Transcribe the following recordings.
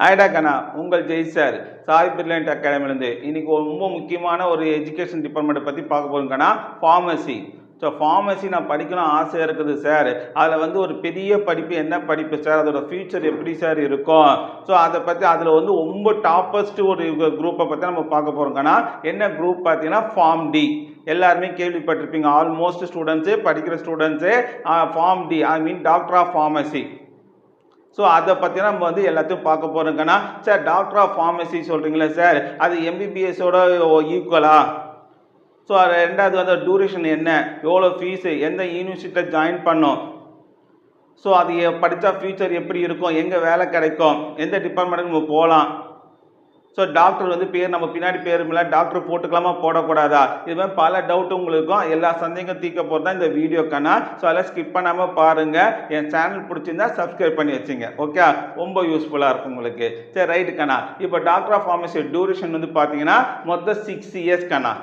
ஆயிடா கண்ணா உங்கள் Jai sir Sai brilliant அகாடமிலேருந்து இன்னைக்கு ரொம்ப முக்கியமான ஒரு எஜுகேஷன் டிபார்ட்மெண்ட்டை பற்றி பார்க்க போகிறோம் கண்ணா. ஃபார்மசி. ஸோ ஃபார்மசி நான் படிக்கணும் ஆசையாக இருக்குது சார். அதில் வந்து ஒரு பெரிய படிப்பு என்ன படிப்பு சார், அதோட ஃபியூச்சர் எப்படி சார் இருக்கும், ஸோ அதை பற்றி அதில் வந்து ரொம்ப டாப்பஸ்ட் ஒரு குரூப்பை பற்றி நம்ம பார்க்க போகிறோம் கண்ணா. என்ன குரூப் பார்த்தீங்கன்னா ஃபார்ம் டி. எல்லாருமே கேள்விப்பட்டிருப்பீங்க, ஆல்மோஸ்ட் ஸ்டூடெண்ட்ஸு படிக்கிற students pharm D, I mean doctor of pharmacy. So அதை பற்றி நம்ம வந்து எல்லாத்தையும் பார்க்க போகிறோங்கன்னா, சார் டாக்டர் ஆஃப் ஃபார்மசி சொல்கிறீங்களே சார், அது எம்பிபிஎஸோட ஈக்குவலா? ஸோ அது ரெண்டாவது வந்து டூரேஷன் என்ன, எவ்வளோ ஃபீஸு, எந்த யூனிவர்சிட்டியில் ஜாயின் பண்ணோம், ஸோ அது படித்தா ஃபியூச்சர் எப்படி இருக்கும், எங்கே வேலை கிடைக்கும், எந்த டிபார்ட்மெண்ட்டுக்கு நம்ம போகலாம், ஸோ டாக்டர் வந்து பேர் நம்ம பின்னாடி பேர் இல்லை டாக்டர் போட்டுக்கலாமா போடக்கூடாதா, இது மாதிரி பல டவுட் உங்களுக்கும் எல்லா சந்தேகம் தீர்க்க போகிறது தான் இந்த வீடியோக்கான. ஸோ அதெல்லாம் ஸ்கிப் பண்ணாமல் பாருங்கள். என் சேனல் பிடிச்சிருந்தா சப்ஸ்கிரைப் பண்ணி வச்சுங்க. ஓகே, ரொம்ப யூஸ்ஃபுல்லாக இருக்கும் உங்களுக்கு. சரி ரைட்டு கண்ணா. இப்போ டாக்டர் ஆஃப் ஃபார்மசி டூரேஷன் வந்து பார்த்தீங்கன்னா மொத்தம் 6 இயர்ஸ் கண்ணா.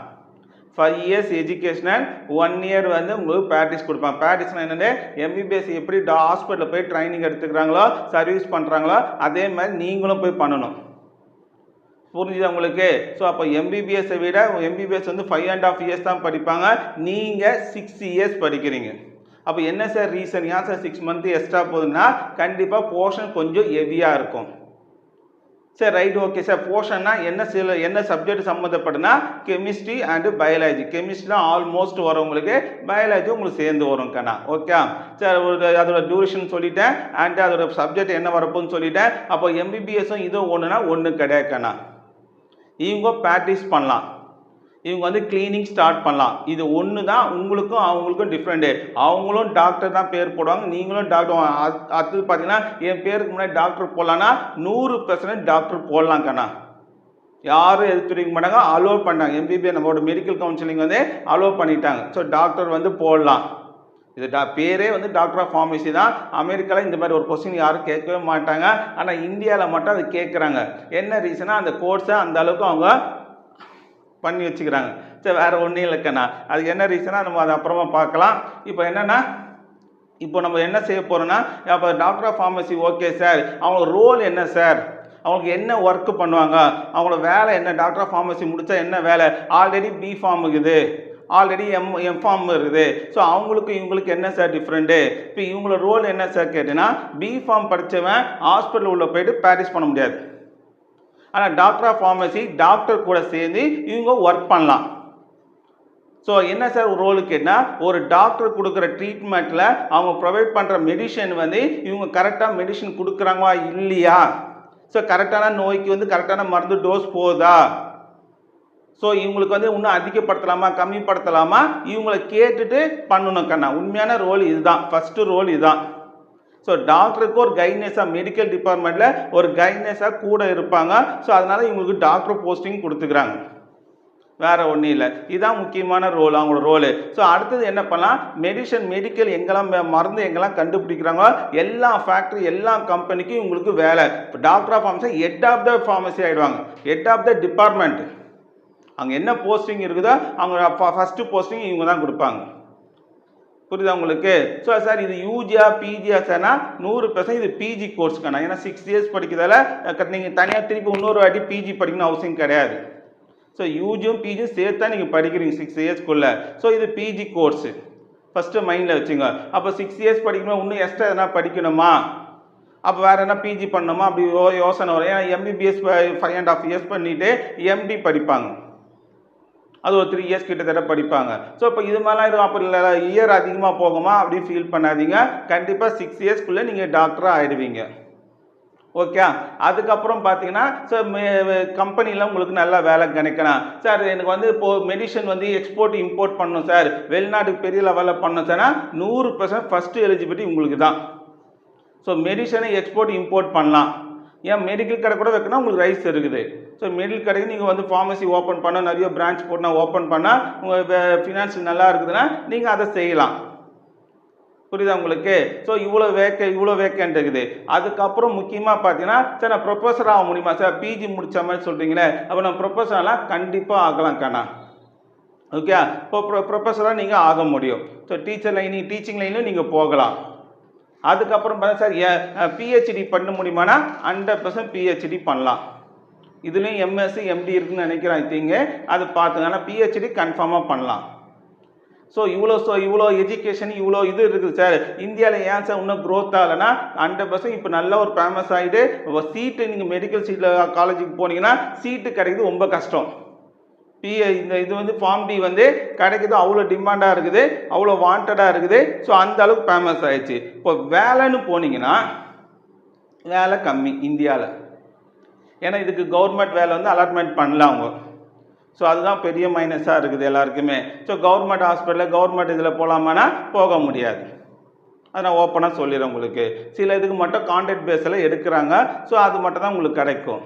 5 இயர்ஸ் எஜுகேஷனல், 1 இயர் வந்து உங்களுக்கு ப்ராக்டிஸ் கொடுப்பாங்க. ப்ராக்டிஸ்னால் என்னென்ன, எம்பிபிஎஸ் எப்படி ஹாஸ்பிட்டலில் போய் ட்ரைனிங் எடுத்துக்கிறாங்களோ சர்வீஸ் பண்ணுறாங்களோ அதே மாதிரி நீங்களும் போய் பண்ணணும். புரிஞ்சுது உங்களுக்கு? ஸோ அப்போ எம்பிபிஎஸை விட எம்பிபிஎஸ் வந்து 5.5 இயர்ஸ் தான் படிப்பாங்க, நீங்கள் 6 இயர்ஸ் படிக்கிறீங்க. அப்போ என்ன சார் ரீசன், ஏன் சார் 6 மந்த் எக்ஸ்ட்ரா போகுதுன்னா, கண்டிப்பாக போர்ஷன் கொஞ்சம் ஹெவியாக இருக்கும். சரி ரைட் ஓகே சார். போர்ஷன்னா என்ன சப்ஜெக்ட் சம்மந்தப்பட்டுனா chemistry and biology. Chemistry almost வரும் உங்களுக்கு, பயாலஜி உங்களுக்கு சேர்ந்து வரும் கண்ணா. ஓகே சார், அதோட டியூரேஷன் சொல்லிட்டேன் அண்ட் அதோட சப்ஜெக்ட் என்ன வரப்போன்னு சொல்லிட்டேன். அப்போ எம்பிபிஎஸும் இதுவும் ஒன்றுனா ஒன்று கிடையாது கண்ணா. இவங்க ப்ராக்டிஸ் பண்ணலாம், இவங்க வந்து கிளீனிங் ஸ்டார்ட் பண்ணலாம். இது ஒன்று தான் உங்களுக்கும் அவங்களுக்கும் டிஃப்ரெண்ட்டு. அவங்களும் டாக்டர் தான் பேர் போடுவாங்க, நீங்களும் டாக்டர். அடுத்தது பார்த்தீங்கன்னா என் பேருக்கு முன்னாடி டாக்டர் போடலான்னா 100% டாக்டர் போடலாம் கண்ணா. யாரும் எதிர்த்துக்க மாட்டாங்க, அலோவ் பண்ணாங்க. எம்பிபிஎஸ் நம்மளோட மெடிக்கல் கவுன்சிலிங் வந்து அலோவ் பண்ணிட்டாங்க. ஸோ டாக்டர் வந்து போடலாம். இது பேரே வந்து டாக்டர் ஆஃப் ஃபார்மசி தான். அமெரிக்காவில் இந்த மாதிரி ஒரு கொஸ்டின் யாரும் கேட்கவே மாட்டாங்க, ஆனால் இந்தியாவில் மட்டும் அது கேட்குறாங்க. என்ன ரீசனாக அந்த கோர்ஸை அந்த அளவுக்கு அவங்க பண்ணி வச்சுக்கிறாங்க. சரி வேறு ஒன்றும் இல்லைக்கண்ணா, அதுக்கு என்ன ரீசனாக நம்ம அதை அப்புறமா பார்க்கலாம். இப்போ என்னென்னா, இப்போ நம்ம என்ன செய்ய போகிறோன்னா, அப்போ doctor of pharmacy okay sir, அவங்க ரோல் என்ன சார், அவங்களுக்கு என்ன ஒர்க்கு பண்ணுவாங்க, அவங்களோட வேலை என்ன, டாக்டர் ஆஃப் ஃபார்மசி முடித்தா என்ன வேலை, ஆல்ரெடி பி ஃபார்ம் இருக்குது, ஆல்ரெடி எம் ஃபார்ம் இருக்குது. ஸோ அவங்களுக்கு இவங்களுக்கு என்ன சார் டிஃப்ரெண்ட்டு. இப்போ இவங்களோட ரோல் என்ன சார் கேட்டீங்கன்னா, பி ஃபார்ம் படித்தவன் ஹாஸ்பிட்டல் உள்ள போய்ட்டு ப்ராக்டிஸ் பண்ண முடியாது. ஆனால் டாக்டர் ஆஃப் ஃபார்மசி டாக்டர் கூட சேர்ந்து இவங்க ஒர்க் பண்ணலாம். ஸோ என்ன சார் ரோலு கேட்டால், ஒரு டாக்டர் கொடுக்குற ட்ரீட்மெண்ட்டில் அவங்க ப்ரொவைட் பண்ணுற மெடிசன் வந்து இவங்க கரெக்டாக மெடிசன் கொடுக்குறாங்களா இல்லையா, ஸோ கரெக்டான நோய்க்கு வந்து கரெக்டான மருந்து டோஸ் போகுதா, ஸோ இவங்களுக்கு வந்து இன்னும் அதிகப்படுத்தலாமா கம்மிப்படுத்தலாமா இவங்களை கேட்டுட்டு பண்ணணும் கண்ணா. உண்மையான ரோல் இதுதான், ஃபஸ்ட்டு ரோல் இதுதான். ஸோ டாக்டருக்கு ஒரு கைட்னஸாக மெடிக்கல் டிபார்ட்மெண்ட்டில் ஒரு கைட்னஸாக கூட இருப்பாங்க. ஸோ அதனால் இவங்களுக்கு டாக்டர் போஸ்டிங் கொடுத்துக்கிறாங்க, வேறு ஒன்றும் இல்லை. இதுதான் முக்கியமான ரோல், அவங்களோட ரோலு. ஸோ அடுத்தது என்ன பண்ணலாம், மெடிக்கல் எங்கெல்லாம் மருந்து எங்கெல்லாம் கண்டுபிடிக்கிறாங்களோ எல்லா ஃபேக்ட்ரி எல்லா கம்பெனிக்கும் இவங்களுக்கு வேலை. இப்போ doctor of pharmacy head of the pharmacy ஆகிடுவாங்க, ஹெட் ஆஃப் த டிபார்ட்மெண்ட். அங்கே என்ன போஸ்டிங் இருக்குதோ அவங்க ஃபஸ்ட்டு போஸ்டிங் இவங்க தான் கொடுப்பாங்க. புரியுதா உங்களுக்கு? ஸோ சார் இது யூஜியா பிஜியா சார்னா 100% இது பிஜி கோர்ஸ்க்கான. ஏன்னா 6 இயர்ஸ் படிக்கிறதால நீங்கள் தனியாக திருப்பி இன்னொரு வாட்டி பிஜி படிக்கணும்னு அவசியம் கிடையாது. ஸோ யூஜியும் பிஜியும் சேர்த்து தான் நீங்கள் படிக்கிறீங்க 6 இயர்ஸ்க்குள்ளே. ஸோ இது பிஜி கோர்ஸு ஃபஸ்ட்டு மைண்டில் வச்சுங்க. அப்போ 6 இயர்ஸ் படிக்கணும், இன்னும் எக்ஸ்ட்ரா எதனா படிக்கணுமா, அப்போ வேறு என்ன பிஜி பண்ணணுமா அப்படி யோசனை வரும். ஏன்னா எம்பிபிஎஸ் 5.5 இயர்ஸ் பண்ணிவிட்டு எம்டி படிப்பாங்க, அது ஒரு 3 இயர்ஸ் கிட்டத்தட்ட படிப்பாங்க. ஸோ இப்போ இது மாதிரிலாம் இருக்கும். அப்போ இல்லை இயர் அதிகமாக போகுமா அப்படின்னு ஃபீல் பண்ணாதீங்க. கண்டிப்பாக 6 இயர்ஸ்க்குள்ளே நீங்கள் டாக்டராக ஆகிடுவீங்க. ஓகே, அதுக்கப்புறம் பார்த்தீங்கன்னா சார் கம்பெனியில் உங்களுக்கு நல்லா வேலை கிடைக்கணும் சார். எனக்கு வந்து இப்போது மெடிசன் வந்து எக்ஸ்போர்ட் இம்போர்ட் பண்ணணும் சார், வெளிநாட்டுக்கு பெரிய லெவலில் பண்ணணும் சார்னா 100% ஃபஸ்ட்டு எலிஜிபிலிட்டி உங்களுக்கு தான். ஸோ மெடிசனை எக்ஸ்போர்ட் இம்போர்ட் பண்ணலாம். ஏன் மெடிக்கல் கடை கூட வைக்கணும், உங்களுக்கு ரைஸ் இருக்குது. ஸோ மெடிக்கல் கடைக்கு நீங்கள் வந்து ஃபார்மசி ஓப்பன் பண்ணால் நிறைய பிரான்ச் போட்டுனா ஓப்பன் பண்ணால் உங்கள் ஃபினான்ஷியல் நல்லா இருக்குதுன்னா நீங்கள் அதை செய்யலாம். புரியுதா உங்களுக்கு? ஸோ இவ்வளோ வேக்கண்ட் இருக்குது. அதுக்கப்புறம் முக்கியமாக பார்த்தீங்கன்னா சார் நான் ப்ரொஃபஸர் ஆக முடியுமா சார், பிஜி முடித்த மாதிரி சொல்கிறீங்களே, அப்போ நான் ப்ரொஃபஸர்லாம் கண்டிப்பாக ஆகலாம் கண்ணா. ஓகே, இப்போ ப்ரொஃபஸராக நீங்கள் ஆக முடியும். ஸோ டீச்சிங் லைன்லையும் நீங்கள் போகலாம். அதுக்கப்புறம் பார்த்தா சார் பிஹெச்டி பண்ண முடியுமானா 100% பிஹெச்டி பண்ணலாம். இதுலேயும் எம்எஸ்சி எம்டி இருக்குன்னு நினைக்கிறேன். ஐ திங்க் அது பார்த்துங்க. ஆனால் பிஹெச்டி கன்ஃபார்மாக பண்ணலாம். ஸோ இவ்வளோ எஜுகேஷன் இவ்வளோ இது இருக்குது சார். இந்தியாவில் ஏன் சார் இன்னும் க்ரோத் ஆகலைன்னா 100% இப்போ நல்ல ஒரு ஃபேமஸ் ஆகிட்டு சீட்டு நீங்கள் மெடிக்கல் சீட்டில் காலேஜுக்கு போனீங்கன்னா சீட்டு கிடைக்குது ரொம்ப கஷ்டம். இந்த இது வந்து ஃபார்ம் டி வந்து கிடைக்குது, அவ்வளோ டிமாண்டாக இருக்குது, அவ்வளோ வாண்டடாக இருக்குது. ஸோ அந்த அளவுக்கு ஃபேமஸ் ஆயிடுச்சு. இப்போ வேலைன்னு போனீங்கன்னா வேலை கம்மி இந்தியாவில். ஏன்னா இதுக்கு கவர்மெண்ட் வேலை வந்து அலாட்மெண்ட் பண்ணல அவங்க. ஸோ அதுதான் பெரிய மைனஸாக இருக்குது எல்லாருக்குமே. ஸோ கவர்மெண்ட் ஹாஸ்பிட்டலில் கவர்மெண்ட் இதில் போகலாமான்னா போக முடியாது. அதை நான் ஓப்பனாக சொல்லிடுறேன் உங்களுக்கு. சில இதுக்கு மட்டும் கான்ட்ராக்ட் பேஸில் எடுக்கிறாங்க. ஸோ அது மட்டும் தான் உங்களுக்கு கிடைக்கும்,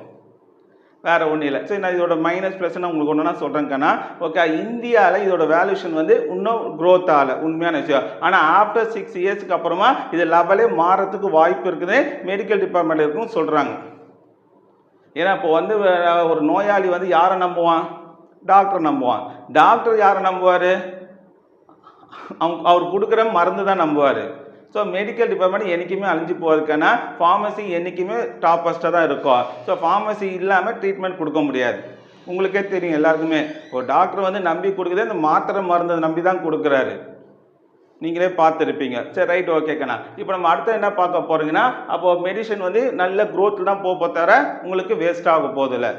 வேறு ஒன்றும் இல்லை. சரி, நான் இதோட மைனஸ் ப்ளஸ் நான் உங்களுக்கு ஒன்றுனா சொல்கிறேங்கண்ணா. ஓகே, இந்தியாவில் இதோட வேல்யூஷன் வந்து இன்னும் க்ரோத் ஆகலை, உண்மையான விஷயம். ஆனால் ஆஃப்டர் 6 இயர்ஸ்க்கு அப்புறமா இது லெவலே மாறத்துக்கு வாய்ப்பு இருக்குது, மெடிக்கல் டிபார்ட்மெண்ட் இருக்குன்னு சொல்கிறாங்க. ஏன்னா இப்போ வந்து ஒரு நோயாளி வந்து யாரை நம்புவான்? டாக்டர் நம்புவான். டாக்டர் யாரை நம்புவார்? அவர் கொடுக்குற மருந்து தான் நம்புவார். ஸோ மெடிக்கல் டிபார்ட்மெண்ட் என்றைக்குமே அழிஞ்சு போகிறதுக்கான ஃபார்மசி என்றைக்குமே டாப் ஃபஸ்ட்டாக தான் இருக்கும். ஸோ ஃபார்மசி இல்லாமல் ட்ரீட்மெண்ட் கொடுக்க முடியாது. உங்களுக்கே தெரியும் எல்லாருக்குமே. ஒரு டாக்டர் வந்து நம்பி கொடுக்குறது இந்த மாத்திரை மருந்து நம்பி தான் கொடுக்குறாரு. நீங்களே பார்த்துருப்பீங்க. சரி, ரைட், ஓகேக்கண்ணா. இப்போ நம்ம அடுத்து என்ன பார்க்க போகிறீங்கன்னா, அப்போது மெடிசன் வந்து நல்ல க்ரோத்தில் தான் போக தவிர உங்களுக்கு வேஸ்ட் ஆக போதில்லை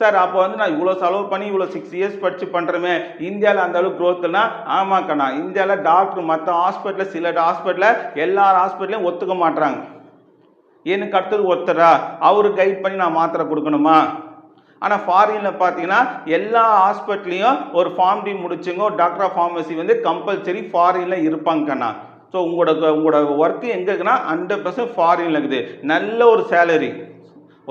சார். அப்போ வந்து நான் இவ்வளோ செலவு பண்ணி இவ்வளோ 6 இயர்ஸ் படித்து பண்ணுறமே, இந்தியாவில் அந்த அளவுக்கு க்ரோத்துனா? ஆமாக்கண்ணா, இந்தியாவில் டாக்டர் மற்ற ஹாஸ்பிட்டலில் சில ஹாஸ்பிட்டலில் எல்லா ஹாஸ்பிட்டலையும் ஒத்துக்க மாட்டுறாங்க. எனக்கு அடுத்தது ஒருத்தரா அவரு கைட் பண்ணி நான் மாத்திரை கொடுக்கணுமா? ஆனால் ஃபாரினில் பார்த்தீங்கன்னா எல்லா ஹாஸ்பிட்டல்லையும் ஒரு ஃபார்ம் டி முடிச்சுங்க, ஒரு டாக்டர் ஆஃப் ஃபார்மசி வந்து கம்பல்சரி ஃபாரினில் இருப்பாங்கண்ணா. ஸோ உங்களோட ஒர்க்கு எங்கே இருக்குன்னா 100% ஃபாரினில் இருக்குது. நல்ல ஒரு சேலரி,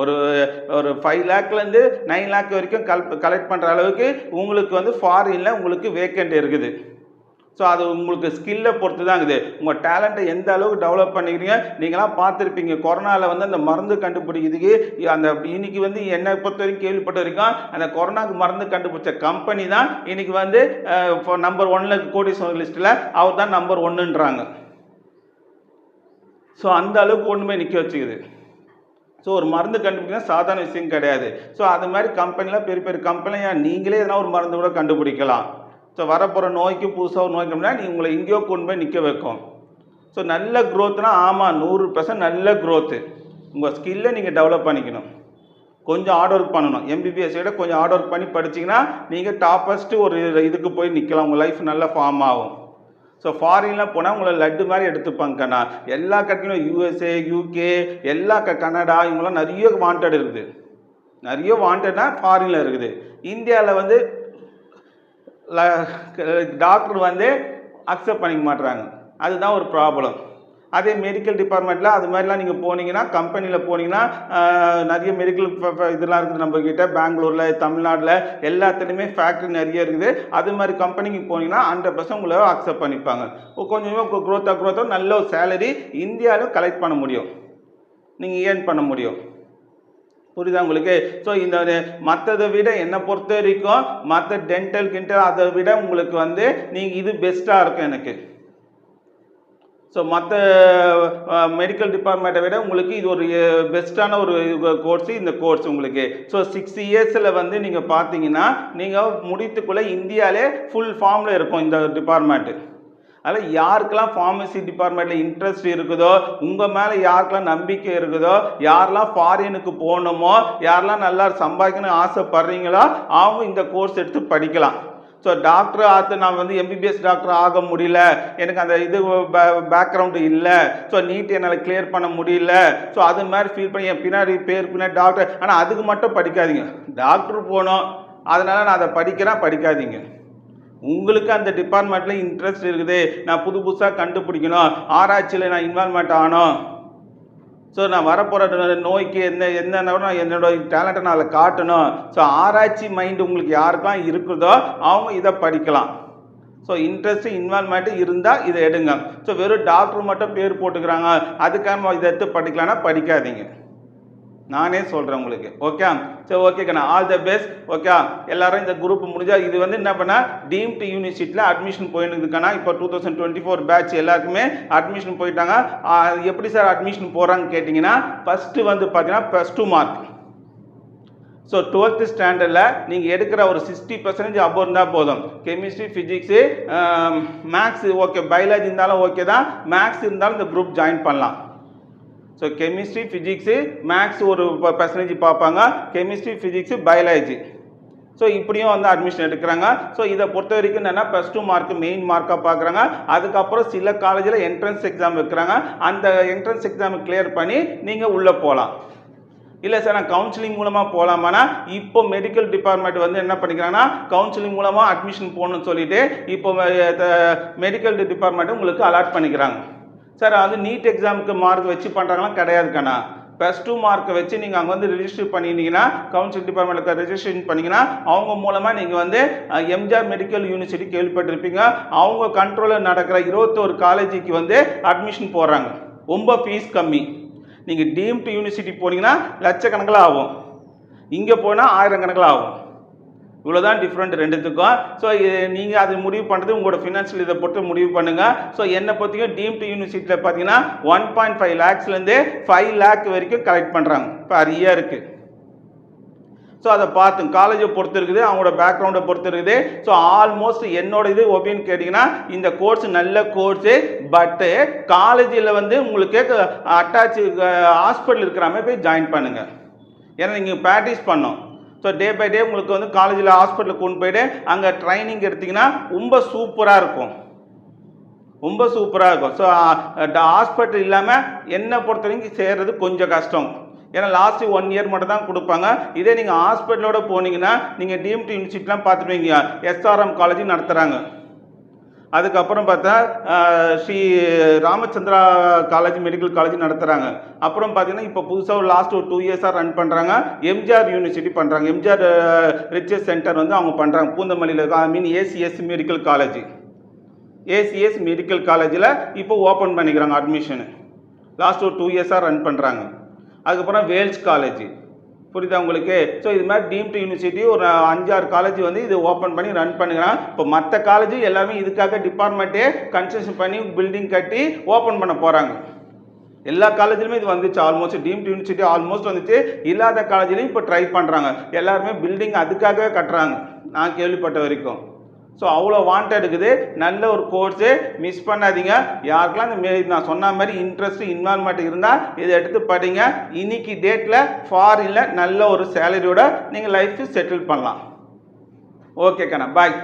ஒரு 5 லேக்லேருந்து 9 லேக் வரைக்கும் கலெக்ட் பண்ணுற அளவுக்கு உங்களுக்கு வந்து ஃபாரினில் உங்களுக்கு வேக்கண்ட் இருக்குது. ஸோ அது உங்களுக்கு ஸ்கில்லை பொறுத்து தான் இருக்குது. உங்கள் டேலண்ட்டை எந்த அளவுக்கு டெவலப் பண்ணிக்கிறீங்க. நீங்களாம் பார்த்துருப்பீங்க, கொரோனாவில் வந்து அந்த மருந்து கண்டுபிடிக்கிறதுக்கு அந்த இன்னைக்கு வந்து என்னை பொறுத்த வரைக்கும் கேள்விப்பட்ட வரைக்கும் அந்த கொரோனாவுக்கு மருந்து கண்டுபிடிச்ச கம்பெனி தான் இன்னைக்கு வந்து நம்பர் 1 கோடீஸ்வரர் லிஸ்ட்டில் அவர் தான் நம்பர் 1ன்றாங்க. ஸோ அந்த அளவுக்கு ஒன்றுமே நிற்க வச்சுக்குது. ஸோ ஒரு மருந்து கண்டுபிடிக்கலாம் சாதாரண விஷயம் கிடையாது. ஸோ அது மாதிரி கம்பெனியில் பெரிய பெரிய கம்பெனியாக நீங்களே எதனா ஒரு மருந்து கூட கண்டுபிடிக்கலாம். ஸோ வரப்போகிற நோய்க்கு புதுசாக ஒரு நோய்க்கு நீ உங்களை எங்கேயோ கொண்டு போய் நிற்க வைக்கும். ஸோ நல்ல க்ரோத்னா ஆமாம் 100% நல்ல க்ரோத்து. உங்கள் ஸ்கில்லை நீங்கள் டெவலப் பண்ணிக்கணும், கொஞ்சம் ஹார்ட் ஒர்க் பண்ணணும். எம்பிபிஎஸ் விட கொஞ்சம் ஹார்ட் ஒர்க் பண்ணி படிச்சிங்கன்னா நீங்கள் டாப்பஸ்ட்டு ஒரு இதுக்கு போய் நிற்கலாம், உங்கள் லைஃப் நல்லா ஃபார்ம் ஆகும். ஸோ ஃபாரின்லாம் போனால் உங்களை லட்டு மாதிரி எடுத்துப்பாங்கண்ணா. எல்லா கண்ட்ரியும் USA UK எல்லா கனடா இவங்களாம் நிறைய வாண்டட் இருக்குது. நிறைய வாண்டட்னா ஃபாரினில் இருக்குது. இந்தியாவில் வந்து டாக்டர் வந்து அக்செப்ட் பண்ணிக்க மாட்டுறாங்க. அதுதான் ஒரு ப்ராப்ளம். அதே மெடிக்கல் டிபார்ட்மெண்ட்டில் அது மாதிரிலாம் நீங்கள் போனீங்கன்னா, கம்பெனியில் போனீங்கன்னா நிறைய மெடிக்கல் இதெல்லாம் இருக்குது நம்மக்கிட்ட. பெங்களூரில், தமிழ்நாட்டில் எல்லாத்துலேயுமே ஃபேக்ட்ரி நிறைய இருக்குது. அது மாதிரி கம்பெனிக்கு போனீங்கன்னா 100% உங்களை அக்செப்ட் பண்ணிப்பாங்க. கொஞ்சமாக க்ரோத்தாக நல்ல ஒரு சேலரி இந்தியாவில் கலெக்ட் பண்ண முடியும், நீங்கள் ஏர்ன் பண்ண முடியும். புரியுதா உங்களுக்கு? ஸோ இந்த மற்றதை விட என்னை பொறுத்த வரைக்கும் மற்ற டென்டல் அதை விட உங்களுக்கு வந்து நீங்கள் இது பெஸ்ட்டாக இருக்கும் எனக்கு. ஸோ மற்ற மெடிக்கல் டிபார்ட்மெண்ட்டை விட உங்களுக்கு இது ஒரு பெஸ்ட்டான ஒரு கோர்ஸு இந்த கோர்ஸ் உங்களுக்கு. ஸோ 6 இயர்ஸில் வந்து நீங்கள் பார்த்தீங்கன்னா நீங்கள் முடித்துக்குள்ளே இந்தியாவிலே ஃபுல் ஃபார்மில் இருக்கும் இந்த டிபார்ட்மெண்ட்டு. அதில் யாருக்கெல்லாம் ஃபார்மசி டிபார்ட்மெண்ட்டில் இன்ட்ரெஸ்ட் இருக்குதோ, உங்கள் மேலே யாருக்கெல்லாம் நம்பிக்கை இருக்குதோ, யாரெல்லாம் ஃபாரினுக்கு போகணுமோ, யாரெல்லாம் நல்லா சம்பாதிக்கணும்னு ஆசைப்படுறீங்களோ அவங்க இந்த கோர்ஸ் எடுத்து படிக்கலாம். ஸோ டாக்டர் நான் வந்து எம்பிபிஎஸ் டாக்டர் ஆக முடியல, எனக்கு அந்த இது பேக்ரவுண்டு இல்லை, ஸோ நீட் என்னால் கிளியர் பண்ண முடியல, ஸோ அது மாதிரி ஃபீல் பண்ணி என் பின்னாடி டாக்டர். ஆனால் அதுக்கு மட்டும் படிக்காதீங்க. டாக்டர் போகணும் அதனால் நான் அதை படிக்காதீங்க. உங்களுக்கு அந்த டிபார்ட்மெண்ட்டில் இன்ட்ரெஸ்ட் இருக்குது, நான் புதுசாக கண்டுபிடிக்கணும், ஆராய்ச்சியில் நான் இன்வால்மெண்ட் ஆகணும், ஸோ நான் வரப்போகிற நோய்க்கு என்னென்ன நான் என்னோட டேலண்ட்டை நான் அதில் காட்டணும். ஸோ ஆராய்ச்சி மைண்டு உங்களுக்கு யாருக்கெல்லாம் இருக்குதோ அவங்க இதை படிக்கலாம். ஸோ இன்ட்ரெஸ்ட்டு இன்வால்மெண்ட்டு இருந்தால் இதை எடுங்க. ஸோ வெறும் டாக்டர் மட்டும் பேர் போட்டுக்கிறாங்க அதுக்காக இதை எடுத்து படிக்கலான்னா படிக்காதீங்க. நானே சொல்கிறேன் உங்களுக்கு. ஓகே, சரி, ஓகேக்கண்ணா, ஆல் த பெஸ்ட். ஓகே, எல்லாரும் இந்த குரூப் முடிஞ்சா இது வந்து என்ன பண்ண டீம்டு யூனிவர்சிட்டியில் அட்மிஷன் போயிருக்குதுக்கண்ணா. இப்போ 2024 பேட்ச் எல்லாருக்குமே அட்மிஷன் போயிட்டாங்க. எப்படி சார் அட்மிஷன் போகிறாங்கன்னு கேட்டிங்கன்னா, ஃபஸ்ட்டு வந்து பார்த்தீங்கன்னா +2 மார்க். ஸோ 12th ஸ்டாண்டர்டில் நீங்கள் எடுக்கிற ஒரு 60% அபோவ் இருந்தால் போதும். Chemistry, physics, maths okay, biology இருந்தாலும் ஓகே தான், மேக்ஸ் இருந்தாலும் இந்த குரூப் ஜாயின் பண்ணலாம். ஸோ கெமிஸ்ட்ரி, ஃபிசிக்ஸு, மேக்ஸ் ஒரு % பார்ப்பாங்க, கெமிஸ்ட்ரி, ஃபிசிக்ஸு, பயாலஜி. ஸோ இப்படியும் வந்து அட்மிஷன் எடுக்கிறாங்க. ஸோ இதை பொறுத்த வரைக்கும் என்னென்னா +2 மார்க் மெயின் மார்க்காக பார்க்குறாங்க. அதுக்கப்புறம் சில காலேஜில் என்ட்ரன்ஸ் எக்ஸாம் வைக்கிறாங்க. அந்த என்ட்ரன்ஸ் எக்ஸாமை கிளியர் பண்ணி நீங்கள் உள்ளே போகலாம். இல்லை சார் நான் கவுன்சிலிங் மூலமாக போகலாமானா, இப்போ மெடிக்கல் டிபார்ட்மெண்ட் வந்து என்ன பண்ணிக்கிறாங்கன்னா கவுன்சிலிங் மூலமாக அட்மிஷன் போகணும்னு சொல்லிட்டு இப்போ மெடிக்கல் டிபார்ட்மெண்ட்டு உங்களுக்கு அலாட் பண்ணிக்கிறாங்க. சார் அது நீட் எக்ஸாமுக்கு மார்க் வச்சு பண்ணுறாங்களாம் கிடையாதுக்கண்ணா. +2 மார்க்கை வச்சு நீங்கள் அங்கே வந்து ரிஜிஸ்டர் பண்ணிட்டீங்கன்னா, கவுன்சிலிங் டிபார்ட்மெண்ட்டில் ரெஜிஸ்ட்ரேஷன் பண்ணிங்கன்னா, அவங்க மூலமாக நீங்கள் வந்து எம்ஜிஆர் மெடிக்கல் யூனிவர்சிட்டி கேள்விப்பட்டிருப்பீங்க. அவங்க கண்ட்ரோலில் நடக்கிற 21 காலேஜுக்கு வந்து அட்மிஷன் போடுறாங்க. ரொம்ப ஃபீஸ் கம்மி. நீங்கள் டீம்டு யூனிவர்சிட்டி போனீங்கன்னா லட்சக்கணக்கில் ஆகும், இங்கே போனால் 1000 கணக்கில் ஆகும். இவ்வளோதான் டிஃப்ரெண்ட் ரெண்டுத்துக்கும். ஸோ நீங்கள் அது முடிவு பண்ணுறது உங்களோட ஃபினான்ஷியல் இதை பொறுத்து முடிவு பண்ணுங்கள். ஸோ என்னை பொறுத்திக்கும் டீம்டு யூனிவர்சிட்டியில் பார்த்தீங்கன்னா 1.5 lakhsலேருந்து 5 lakh வரைக்கும் கலெக்ட் பண்ணுறாங்க பர் இயருக்கு. ஸோ அதை பார்த்து காலேஜை பொறுத்து இருக்குது, அவங்களோட பேக்ரவுண்டை பொறுத்து இருக்குது. ஸோ ஆல்மோஸ்ட் என்னோட இது ஒப்பீனியன் கேட்டிங்கன்னா இந்த கோர்ஸ் நல்ல கோர்ஸு. பட்டு காலேஜில் வந்து உங்களுக்கு அட்டாச் ஹாஸ்பிட்டல் இருக்கிற மாதிரி போய் ஜாயின் பண்ணுங்கள். ஏன்னா நீங்கள் ப்ராக்டிஸ் பண்ணோம். ஸோ டே பை டே உங்களுக்கு வந்து காலேஜில் ஹாஸ்பிட்டலுக்கு கொண்டு போய்ட்டு அங்கே ட்ரைனிங் எடுத்திங்கன்னா ரொம்ப சூப்பராக இருக்கும், ரொம்ப சூப்பராக இருக்கும். ஸோ ஹாஸ்பிட்டல் இல்லாமல் என்னை பொறுத்த வரைக்கும் சேர்றது கொஞ்சம் கஷ்டம். ஏன்னா லாஸ்ட்டு 1 year மட்டும் தான் கொடுப்பாங்க. இதே நீங்கள் ஹாஸ்பிட்டலோட போனீங்கன்னா நீங்கள் டீம்டு யூனிவர்சிட்டிலாம் பார்த்துருப்பீங்க, SRM காலேஜ் நடத்துகிறாங்க. அதுக்கப்புறம் பார்த்தா Sri Ramachandra college medical college நடத்துகிறாங்க. அப்புறம் பார்த்தீங்கன்னா இப்போ புதுசாக ஒரு லாஸ்ட் ஒரு 2 yearsஆக ரன் பண்ணுறாங்க. எம்ஜிஆர் யூனிவர்சிட்டி பண்ணுறாங்க. எம்ஜிஆர் ரிசர்ச் சென்டர் வந்து அவங்க பண்ணுறாங்க பூந்தமல்லியில். ACS medical college, ACS medical காலேஜில் இப்போ ஓப்பன் பண்ணிக்கிறாங்க அட்மிஷனு. லாஸ்ட் ஒரு 2 yearsஆக ரன் பண்ணுறாங்க. அதுக்கப்புறம் வேல்ஸ் காலேஜ், புரியுதா உங்களுக்கு? ஸோ இது மாதிரி டீம்டு யூனிவர்சிட்டி ஒரு 5-6 காலேஜ் வந்து இது ஓப்பன் பண்ணி ரன் பண்ணுகிறாங்க. இப்போ மற்ற காலேஜ் எல்லாமே இதுக்காக டிபார்ட்மெண்ட்டே கன்ஸ்ட்ரக்ஷன் பண்ணி பில்டிங் கட்டி ஓப்பன் பண்ண போகிறாங்க. எல்லா காலேஜிலுமே இது வந்துச்சு. ஆல்மோஸ்ட் டீம்டு யூனிவர்சிட்டி ஆல்மோஸ்ட் வந்துச்சு. இல்லாத காலேஜ்லையும் இப்போ ட்ரை பண்ணுறாங்க. எல்லாருமே பில்டிங் அதுக்காகவே கட்டுறாங்க நான் கேள்விப்பட்ட வரைக்கும். ஸோ அவ்வளோ வாண்டட் இருக்குது. நல்ல ஒரு கோர்ஸு, மிஸ் பண்ணாதீங்க. யாருக்கெல்லாம் இந்த மாரி நான் சொன்ன மாதிரி இன்ட்ரெஸ்ட் இன்வால்மெண்ட் இருந்தால் இதை எடுத்து படிங்க. இன்னைக்கு டேட்டில் ஃபாரினில் நல்ல ஒரு சேலரியோட நீங்கள் லைஃப் செட்டில் பண்ணலாம். ஓகே கண்ணா, பாய்.